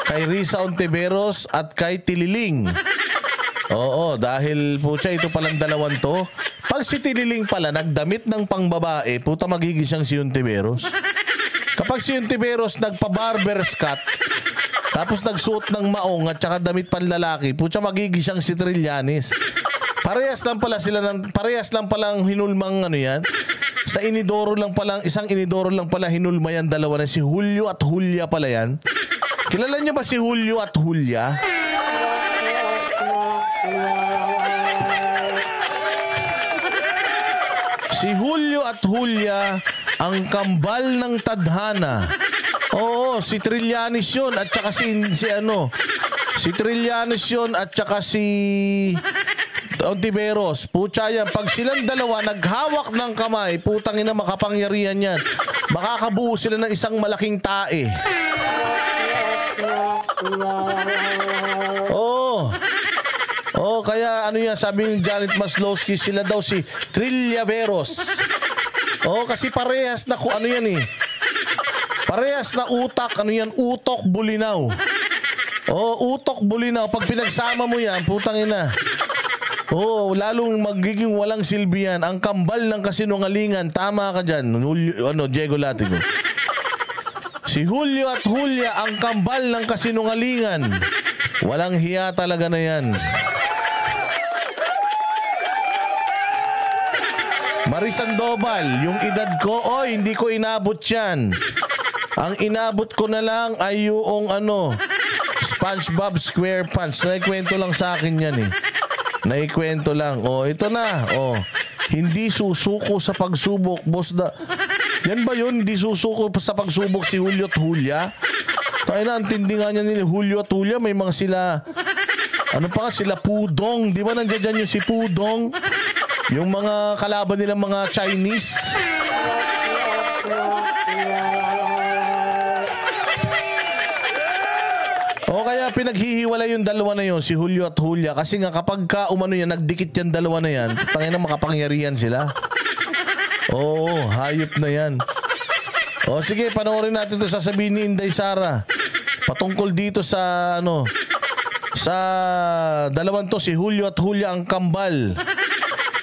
kay Risa Ontiveros at kay Tililing. Oo, dahil pucha, ito palang dalawang to. Pag si Tililing pala nagdamit ng pangbabae, puta magiging siyang si Ontiveros. Kapag si Ontiveros nagpa-barber's cut, tapos nagsuot ng maong at saka damit panlalaki, pucha magiging siyang si Trillanes. Parehas lang palang hinulmang ano yan. Sa inidoro lang palang, isang inidoro lang pala hinulma yan, dalawa na si Julio at Julia pala yan. Kilala niyo ba si Julio at Julia? Si Julio at Julia ang kambal ng tadhana. Oo, si Trillanes yun at saka si Trillanes yun at saka si Ontiveros. Pucha yan, pag silang dalawa naghawak ng kamay, putang ina makapangyarihan yan. Makakabuo sila ng isang malaking tae. Oh, kaya ano yan, sabi ni Janet Maslowski, sila daw si Trillaveros. Oh, kasi parehas na ano yan eh. Parehas na utak, ano yan, utok bulinaw. Oh, utok bulinaw. Pag pinagsama mo yan, putang ina. Oh, lalong magiging walang silbi yan. Ang kambal ng kasinungalingan, tama ka dyan, Diego Latigo. Si Julio at Julia, ang kambal ng kasinungalingan. Walang hiya talaga na yan. Maris Sandoval, yung edad ko, hindi ko inabot yan. Ang inabot ko na lang ay yung SpongeBob SquarePants. Naikwento lang sa akin yan eh. Naikwento lang. Oh, ito na. Oh, hindi susuko sa pagsubok, boss da. Yan ba yun? Hindi susuko sa pagsubok si Julio at Julia? Tayo na, ang tindi nga niya ni Julio at Julia. May mga sila, sila Pudong. Di ba nandiyan dyan yung si Pudong? Yung mga kalaban nilang mga Chinese. O kaya pinaghihiwalay yung dalawa na yun, si Julio at Julia. Kasi nga kapag nagdikit yan dalawa na yan, tangina makapangyarihan sila. Oo, hayop na yan. O sige, panoorin natin ito, sasabihin ni Inday Sara. Patungkol dito sa sa dalawang to, si Julio at Julia ang kambal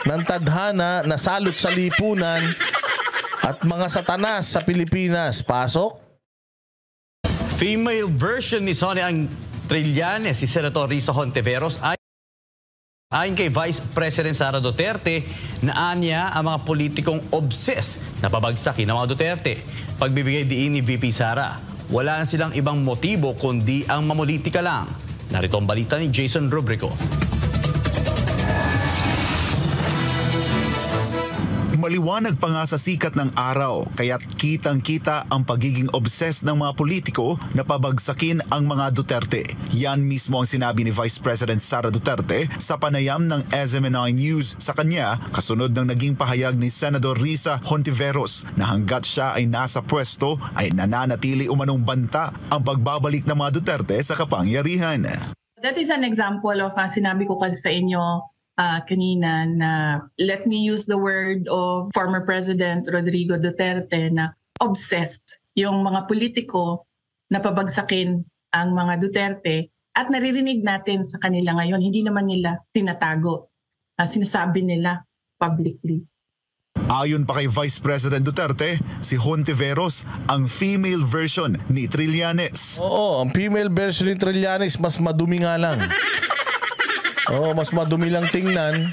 ng tadhana na salot sa lipunan at mga satanas sa Pilipinas. Pasok. Female version ni Sonny ang Trillanes, si Senator Risa Hontiveros, ayon kay Vice President Sara Duterte, na anya ang mga politikong obsessed na pabagsakin ng mga Duterte. Pagbibigay diin ni VP Sara, wala na silang ibang motibo kundi ang mamolitika lang. Narito ang balita ni Jason Rubrico. Maliwanag pa nga sa sikat ng araw, kaya't kitang-kita ang pagiging obsessed ng mga politiko na pabagsakin ang mga Duterte. Yan mismo ang sinabi ni Vice President Sara Duterte sa panayam ng SMNI News sa kanya kasunod ng naging pahayag ni Senador Risa Hontiveros na hanggat siya ay nasa pwesto ay nananatili umanong banta ang pagbabalik ng mga Duterte sa kapangyarihan. That is an example of sinabi ko kasi sa inyo kanina na let me use the word of former President Rodrigo Duterte na obsessed yung mga politiko na pabagsakin ang mga Duterte at naririnig natin sa kanila ngayon, hindi naman nila tinatago. Sinasabi nila publicly. Ayon pa kay Vice President Duterte, si Hontiveros ang female version ni Trillanes. Oo, ang female version ni Trillanes mas madumi nga lang. Oo, mas madumi lang tingnan.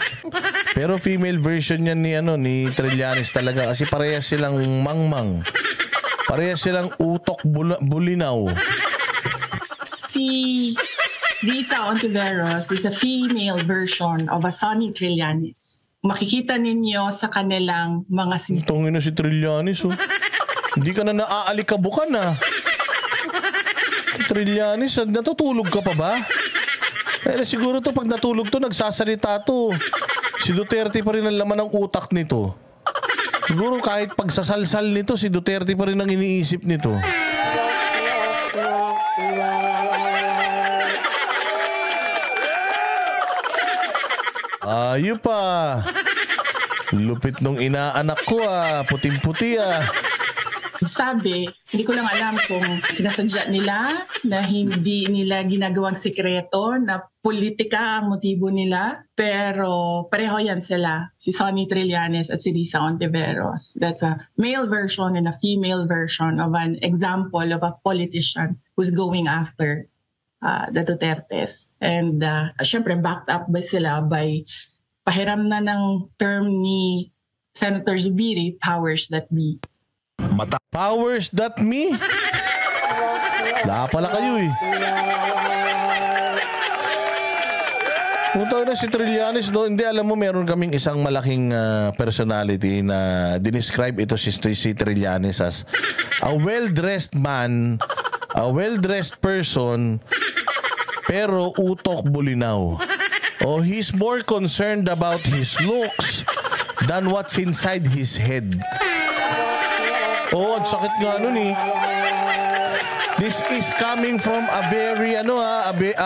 Pero female version yan ni Trillanes talaga kasi parehas silang mangmang. Parehas silang utok bulinaw. Si Risa Ontiveros is a female version of a Sonny Trillanes. Makikita ninyo sa kanilang mga Tungin na si Trillanes, oh. Hindi ka na naaalikabukan, ah. Trillanes, natutulog ka pa ba? Siguro to pag natulog to, nagsasalita to. Si Duterte pa rin ang laman ng utak nito. Siguro kahit pagsasalsal nito, si Duterte pa rin ang iniisip nito. Ayun pa. Lupit nung inaanak ko, puting-puti, Sabi, hindi ko lang alam kung sinasadya nila na hindi nila ginagawang sikreto na politika ang motibo nila. Pero pareho yan sila, si Sonny Trillanes at si Risa Hontiveros. That's a male version and a female version of an example of a politician who's going after the Dutertes. And syempre backed up by sila by pahiram na ng term ni Senator Zubiri, powers that be. Powers that me? Wala pala kayo eh. Punta na si Trillanes, no? Hindi, alam mo, meron kaming isang malaking personality na dinescribe ito si Trillanes as a well-dressed man, a well-dressed person, pero utok bulinaw. Oh, he's more concerned about his looks than what's inside his head. Oh, ang sakit nga nun eh. This is coming from a very a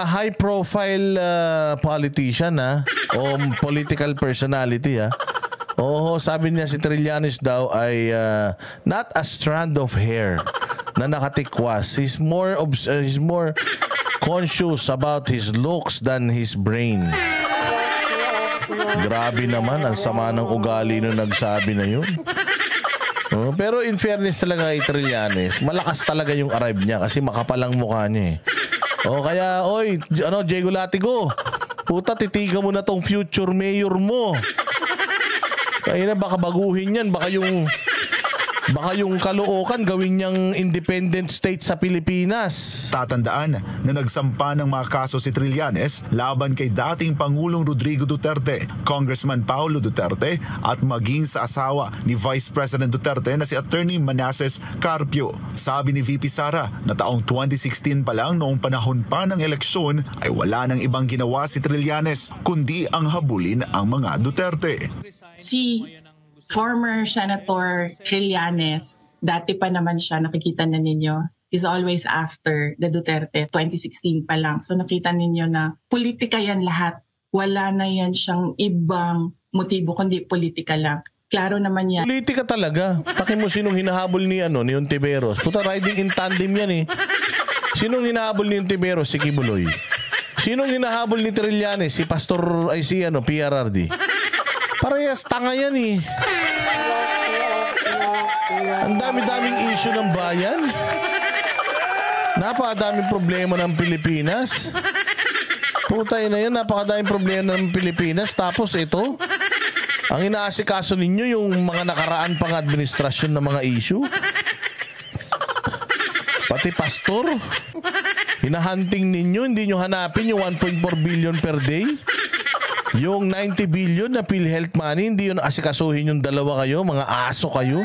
high profile politician o political personality Oh, sabi niya si Trillanes daw ay not a strand of hair na nakatikwas. He's more conscious about his looks than his brain. Grabe naman, ang sama ng ugali nung nagsabi na yun. Pero in fairness talaga kay Trillanes, malakas talaga yung arrive niya kasi makapalang mukha niya eh. Kaya, Diego Latigo, puta, titiga mo na tong future mayor mo. Kaya na baka baguhin yan, baka yung Caloocan gawin niyang independent state sa Pilipinas. Tatandaan na nagsampa ng mga kaso si Trillanes laban kay dating Pangulong Rodrigo Duterte, Congressman Paulo Duterte at maging sa asawa ni Vice President Duterte na si Attorney Manasseh Carpio. Sabi ni VP Sara na taong 2016 pa lang noong panahon pa ng eleksyon ay wala nang ibang ginawa si Trillanes kundi ang habulin ang mga Duterte. Si former Senator Trillanes, dati pa naman siya, nakikita na ninyo, is always after the Duterte, 2016 pa lang. So nakita ninyo na politika yan lahat. Wala na yan siyang ibang motibo, kundi politika lang. Klaro naman yan. Politika talaga. Taki mo sinong hinahabol ni Hontiveros. Puta, riding in tandem yan eh. Sinong hinahabol ni Hontiveros? Si Kibuloy. Sinong hinahabol ni Trillanes? Si Pastor, PRRD. Parehas tanga yan eh. Ang dami-daming issue ng bayan. Napakadaming problema ng Pilipinas. Putay na yan, napakadaming problema ng Pilipinas. Tapos ito, ang inaasikaso ninyo yung mga nakaraan pang administrasyon ng mga issue. Pati pastor, hinahunting ninyo, hindi nyo hanapin yung 1.4 billion per day. Yung 90 billion na PhilHealth money, hindi yun asikasuhin yung dalawa kayo, mga aso kayo.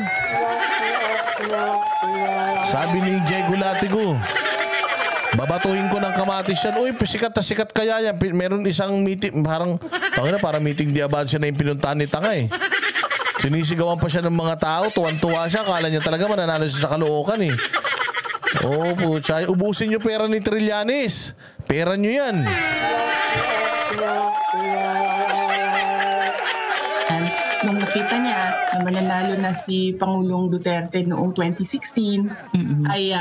Sabi ni Diego Latigo, babatuhin ko ng kamatis yan. Uy, sikat na sikat kaya yan. Meron isang meeting, parang meeting di abansya na yung pinuntahan ni Tanga eh. Sinisigawan pa siya ng mga tao, tuwan-tuwa siya. Kala niya talaga mananalo siya sa Caloocan eh. Oh, puchay, ubusin niyo pera ni Trillanes. Pera niyo yan. Nung nakita niya na mananalo na si Pangulong Duterte noong 2016, ay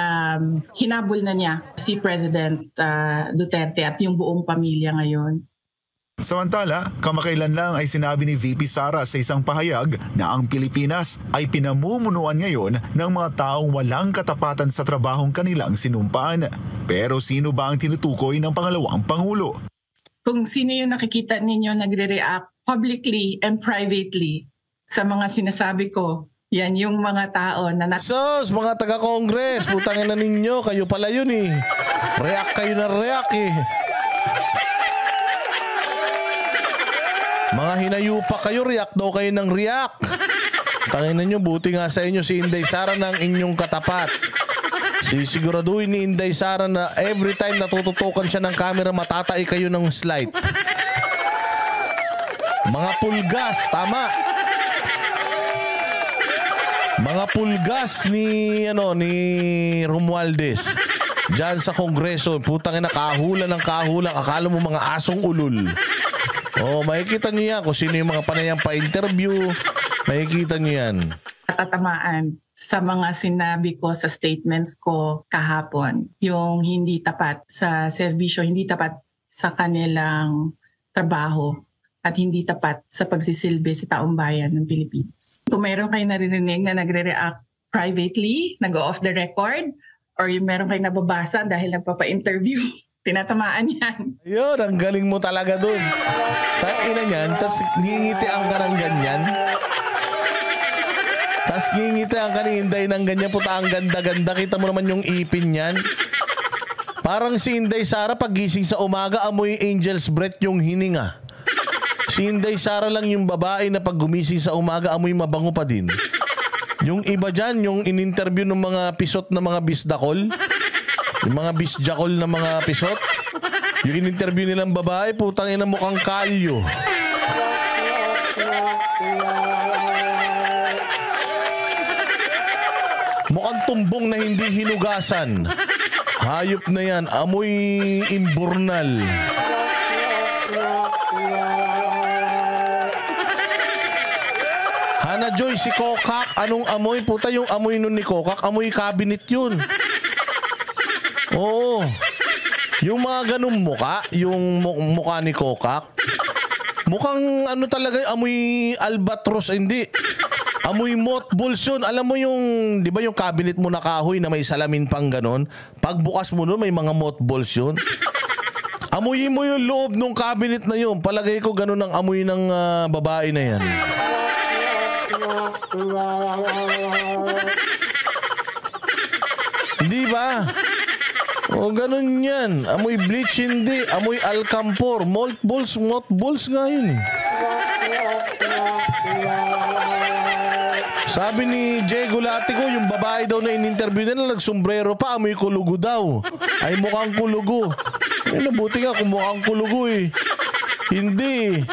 hinabol na niya si President Duterte at yung buong pamilya ngayon. Samantala, kamakailan lang ay sinabi ni VP Sara sa isang pahayag na ang Pilipinas ay pinamumunuan ngayon ng mga taong walang katapatan sa trabahong kanilang sinumpaan. Pero sino ba ang tinutukoy ng pangalawang Pangulo? Kung sino yung nakikita ninyo nagre-react publicly and privately sa mga sinasabi ko, yan yung mga tao na Sos, mga taga-Congress, putangin na ninyo, kayo pala yun eh. React kayo na react eh. Mga hinayupa kayo, react daw kayo ng react. Tangin na nyo, buti nga sa inyo si Inday Sara ng inyong katapat. Siguraduhin ni Inday Sara na every time natututukan siya ng camera, matatay kayo ng slide. Mga pulgas, tama. Mga pulgas ni Romualdez. Diyan sa Kongreso, putang ina, kahulan ng kahulan. Akala mo mga asong ulul. Oh, makikita niyo yan kung sino yung mga panayang pa-interview. Makikita niyo yan. Tatamaan sa mga sinabi ko sa statements ko kahapon. Yung hindi tapat sa serbisyo, hindi tapat sa kanilang trabaho at hindi tapat sa pagsisilbi sa taong bayan ng Pilipinas. Kung mayroon kayo narinig na nagre-react privately, nag-off the record, or yung meron kayo nababasa dahil nagpapa-interview, tinatamaan yan. Ayun, ang galing mo talaga dun. Ina niyan, tapos ngingitian ka ng ganyan. Tapos ngingitian ka ni Inday ng ganyan. Puta, ang ganda-ganda. Kita mo naman yung ipin niyan. Parang si Inday Sara pagising sa umaga, amoy angel's breath yung hininga. Si Inday Sara lang yung babae na pag gumising sa umaga, amoy mabango pa din. Yung iba dyan, yung in-interview ng mga pisot na mga bisdakol, yung mga bisjakol na mga pisot, yung in-interview nilang babae, putang ina, mukhang kalyo. Mukhang tumbong na hindi hinugasan. Hayop na yan, amoy imburnal. Hana Joy, si Kokak, anong amoy? Puta, yung amoy nun ni Kokak, amoy cabinet yun. Oo. Yung mga ganung muka, yung muka ni Kokak, mukhang ano talaga, amoy albatros, hindi. Amoy mothballs yun. Alam mo yung, di ba yung cabinet mo na kahoy na may salamin pang ganon? Pagbukas mo nun, may mga mothballs yun. Amuyin mo yung loob ng cabinet na yun. Palagay ko ganon ang amoy ng babae na yan. Hindi ba? O ganon yan. Amoy bleach, hindi. Amoy alcampor. Mothballs nga yun. Sabi ni Jay Gulatico, yung babae daw na in-interview nila, nagsombrero pa, amoy kulugo daw. Ay mukhang kulugo. Ay, nabuti nga kung mukhang kulugo eh. Hindi.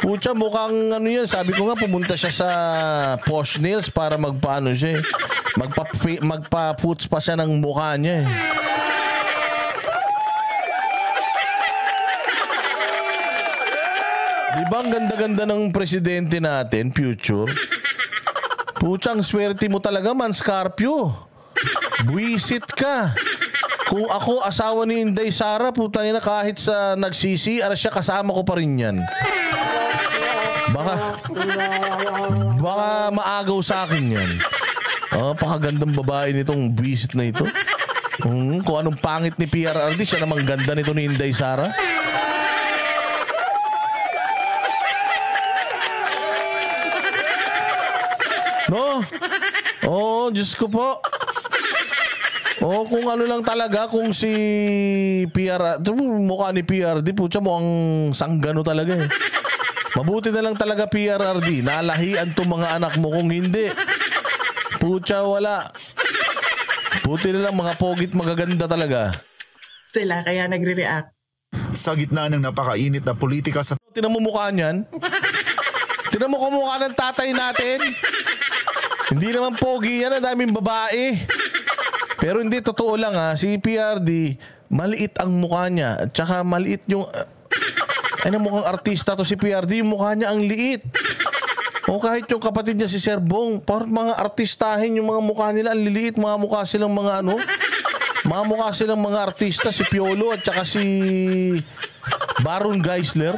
Pucha, mukhang ano yan. Sabi ko nga, pumunta siya sa Posh Nails para magpaano siya eh. Magpa-foots pa siya ng mukha niya eh. Diba ang ganda-ganda ng presidente natin, future? Pucha, ang swerte mo talaga, man, Scorpio. Buisit ka. Kung ako, asawa ni Inday Sara, puta na kahit sa nagsisi-CR siya, kasama ko pa rin yan. Baka maagaw sa akin yan. Pakagandang babae nitong buisit na ito. Kung anong pangit ni PRRD, siya namang ganda nito ni Inday Sara. No? Oo, Diyos ko po. Oo, kung ano lang talaga, kung si mukha ni PRD, pucha, mukhang sanggano talaga eh. Mabuti na lang talaga PRRD, nalahian tong mga anak mo. Kung hindi, pucha, wala. Buti na lang mga pogit magaganda talaga. Sila kaya nagre-react. Sa gitna ng napakainit na politika sa Tinan mo mukha niyan? Tinan mo kumukha ng tatay natin? Hindi naman pogi yan, ang daming babae. Pero hindi, totoo lang ha, si PRD, maliit ang mukha niya. At saka maliit yung, mukhang artista to si PRD, yung mukha niya ang liit. O kahit yung kapatid niya si Sir Bong, parang mga artistahin yung mga mukha nila, ang liliit, mga mukha silang mga mga mukha silang mga artista, si Piolo at saka si Baron Geisler.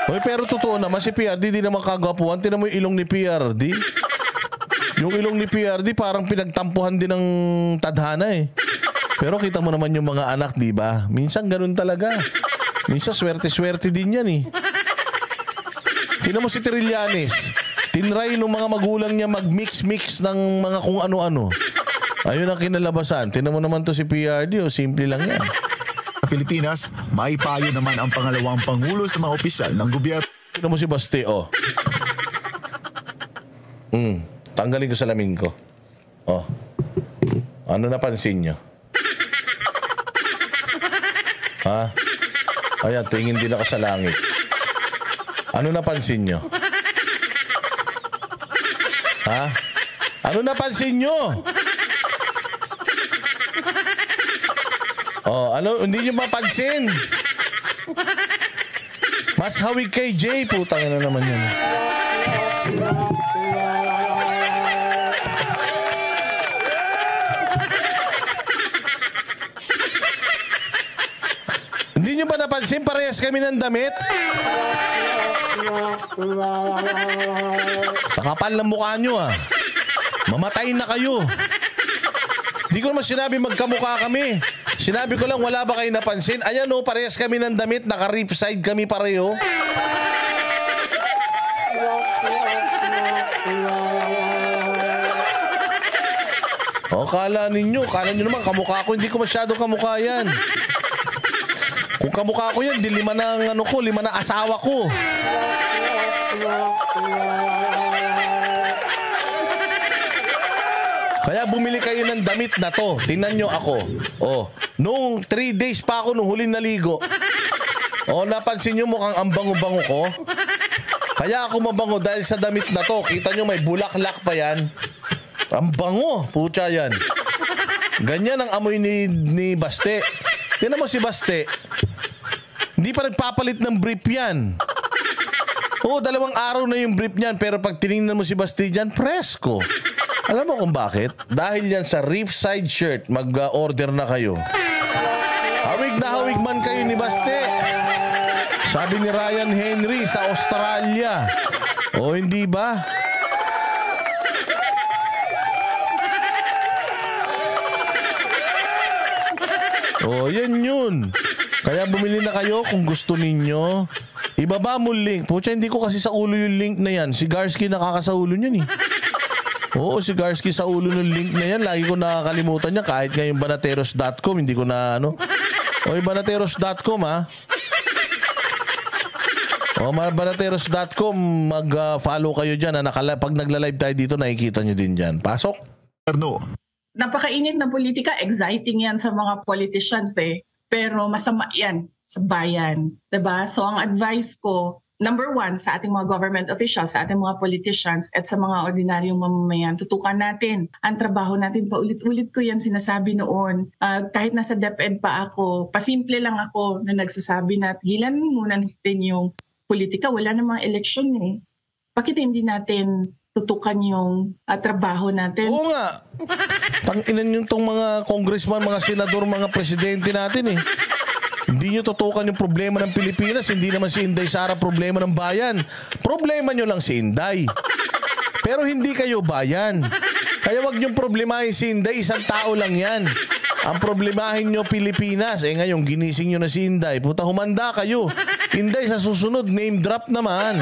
Oy, pero totoo naman, si PRD di naman kagwapuhan. Tinan mo yung ilong ni PRD. Yung ilong ni PRD parang pinagtampuhan din ng tadhana eh. Pero kita mo naman yung mga anak, di ba? Minsan ganun talaga. Minsan swerte-swerte din yan eh. Tinan mo si Trillanes. Tinry ng mga magulang niya mag-mix-mix ng mga kung ano-ano. Ayun ang kinalabasan. Tinan mo naman to si PRD, simple lang yan. Pilipinas, may payo naman ang pangalawang pangulo sa mga opisyal ng gobyerno. Tinan mo si Baste, tanggalin ko salamin ko. Ano napansin nyo? Ha? Ayan, tingin din ako sa langit. Ano napansin nyo? Ha? Ano napansin nyo? Hindi nyo mapansin. Mas hawig kay Jay, putang ina naman yan. Hindi nyo ba napansin parehas kami ng damit? Nakapal ng mukha nyo ah. Mamatay na kayo. Hindi ko naman sinabi magkamukha kami. Sinabi ko lang wala ba kayo napansin? Ayan o, parehas kami ng damit. Naka-rip side kami pareho. O, kala nyo naman kamukha ko. Hindi ko masyado kamukha yan. Kung kamukha ko yan, di lima ng lima na asawa ko. Kaya bumili kayo ng damit na to. Tingnan nyo ako. Oh, nung 3 days pa ako nung huling naligo. Oh, napansin nyo mukhang ang bango-bango ko? Kaya ako mabango dahil sa damit na to. Kita nyo may bulaklak pa yan. Ang bango. Pucha yan. Ganyan ang amoy ni Baste. Tingnan mo si Baste. Hindi pa nagpapalit ng brief yan. Oo, 2 araw na yung brief niyan. Pero pag tinignan mo si Baste dyan, presko. Alam mo kung bakit? Dahil yan sa reef side shirt, mag-order na kayo. Hawig na hawig man kayo ni Baste. Sabi ni Ryan Henry sa Australia. O hindi ba? O yan yun. Kaya bumili na kayo kung gusto ninyo. Ibaba mo link. Pucha, hindi ko kasi sa ulo yung link na yan. Si Garsky nakakasaulo niyan eh. Oo, si Garsky sa ulo ng link na yan. Lagi ko nakakalimutan niya. Kahit ngayon banateros.com, hindi ko na ano. O, banateros.com ha. O, banateros.com, mag-follow kayo dyan. Pag nagla-live tayo dito, nakikita nyo din dyan. Pasok. Napakainit na politika. Exciting yan sa mga politicians eh. Pero masama yan sa bayan. Diba? So ang advice ko, number 1, sa ating mga government officials, sa ating mga politicians, at sa mga ordinaryong mamamayan, tutukan natin ang trabaho natin. Paulit-ulit ko yan sinasabi noon. Kahit nasa DepEd pa ako, pasimple lang ako na nagsasabi na tigilan muna natin yung politika. Wala namang eleksyon eh. Bakit hindi natin tutukan yung trabaho natin? Oo nga. Tanginan yung tong mga congressman, mga senador, mga presidente natin eh. Hindi nyo tutukan yung problema ng Pilipinas. Hindi naman si Inday Sara problema ng bayan. Problema nyo lang si Inday. Pero hindi kayo bayan. Kaya wag nyong problemahin si Inday. Isang tao lang yan. Ang problemahin nyo Pilipinas. Eh ngayon, ginising nyo na si Inday. Puta, humanda kayo. Inday, sa susunod, name drop naman.